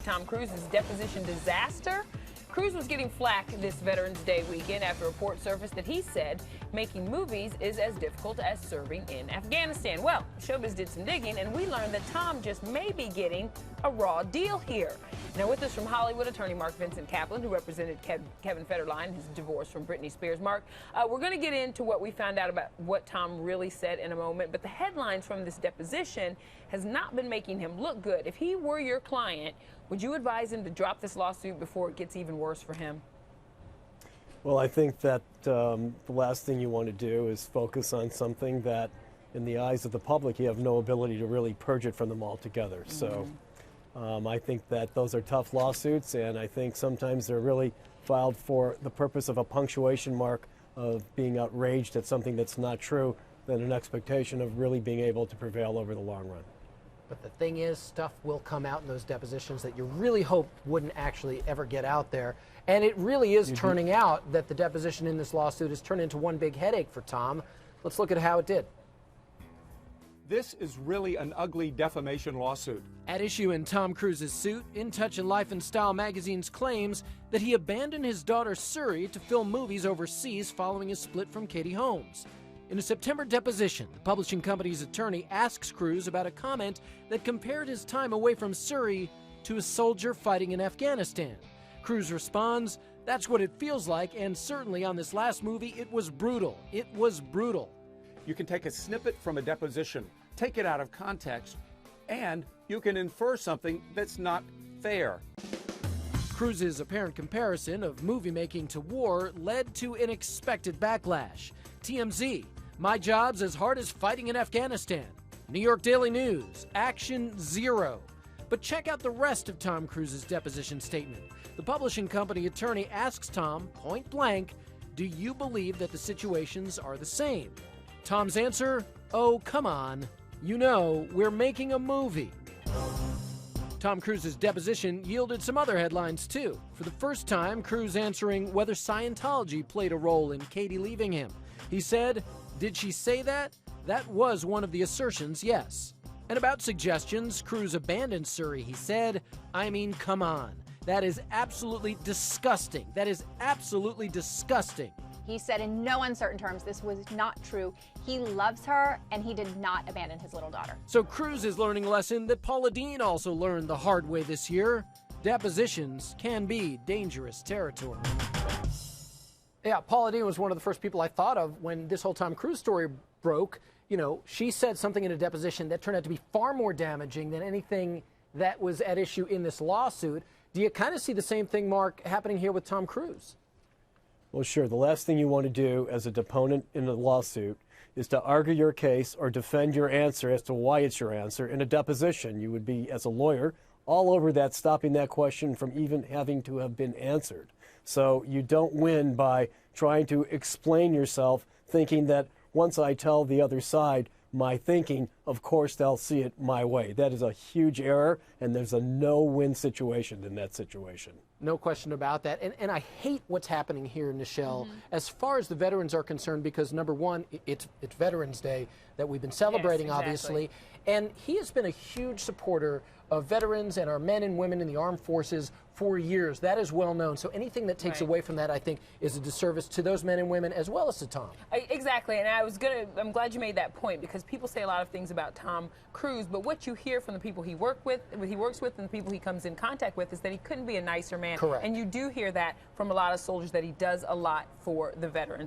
Tom Cruise's deposition disaster? Cruise was getting flack this Veterans Day weekend after a report surfaced that he said making movies is as difficult as serving in Afghanistan. Well, Showbiz did some digging, and we learned that Tom just may be getting a raw deal here. Now, with us from Hollywood, attorney Mark Vincent Kaplan, who represented Kevin Federline, his divorce from Britney Spears. Mark, we're going to get into what we found out about what Tom really said in a moment, but the headlines from this deposition has not been making him look good. If he were your client, would you advise him to drop this lawsuit before it gets even worse for him? Well, I think that the last thing you want to do is focus on something that, in the eyes of the public, you have no ability to really purge it from them altogether. So I think that those are tough lawsuits, and I think sometimes they're really filed for the purpose of a punctuation mark of being outraged at something that's not true, than an expectation of really being able to prevail over the long run. But the thing is, stuff will come out in those depositions that you really hope wouldn't actually ever get out there. And it really is turning out that the deposition in this lawsuit has turned into one big headache for Tom. Let's look at how it did. This is really an ugly defamation lawsuit. At issue in Tom Cruise's suit, In Touch and Life and Style magazines claims that he abandoned his daughter Suri to film movies overseas following his split from Katie Holmes. In a September deposition, the publishing company's attorney asks Cruise about a comment that compared his time away from Suri to a soldier fighting in Afghanistan. Cruise responds, "That's what it feels like, and certainly on this last movie, it was brutal. It was brutal." You can take a snippet from a deposition, take it out of context, and you can infer something that's not fair. Cruise's apparent comparison of movie making to war led to an expected backlash. TMZ, "My job's as hard as fighting in Afghanistan." New York Daily News, "Action zero." But check out the rest of Tom Cruise's deposition statement. The publishing company attorney asks Tom, point blank, "Do you believe that the situations are the same?" Tom's answer, "Oh, come on. You know, we're making a movie." Tom Cruise's deposition yielded some other headlines, too. For the first time, Cruise answering whether Scientology played a role in Katie leaving him. He said, "Did she say that? That was one of the assertions, yes." And about suggestions, Cruise abandoned Suri. He said, "I mean, come on. That is absolutely disgusting. That is absolutely disgusting." He said in no uncertain terms this was not true. He loves her, and he did not abandon his little daughter. So Cruise is learning a lesson that Paula Deen also learned the hard way this year. Depositions can be dangerous territory. Yeah, Paula Deen was one of the first people I thought of when this whole Tom Cruise story broke. You know, she said something in a deposition that turned out to be far more damaging than anything that was at issue in this lawsuit. Do you kind of see the same thing, Mark, happening here with Tom Cruise? Well, sure. The last thing you want to do as a deponent in a lawsuit is to argue your case or defend your answer as to why it's your answer in a deposition. You would be, as a lawyer, all over that, stopping that question from even having to have been answered. So you don't win by trying to explain yourself, thinking that once I tell the other side my thinking, of course they'll see it my way. That is a huge error, and there's a no-win situation in that situation. No question about that. And I hate what's happening here, Nichelle, as far as the veterans are concerned, because number one, it's Veterans Day that we've been celebrating, yes, exactly. obviously. And he has been a huge supporter of veterans and our men and women in the armed forces for years. That is well known. So anything that takes away from that, I think, is a disservice to those men and women as well as to Tom. Exactly. And I'm glad you made that point, because people say a lot of things about Tom Cruise, but what you hear from the people he works with, and the people he comes in contact with, is that he couldn't be a nicer man. Correct. And you do hear that from a lot of soldiers, that he does a lot for the veterans.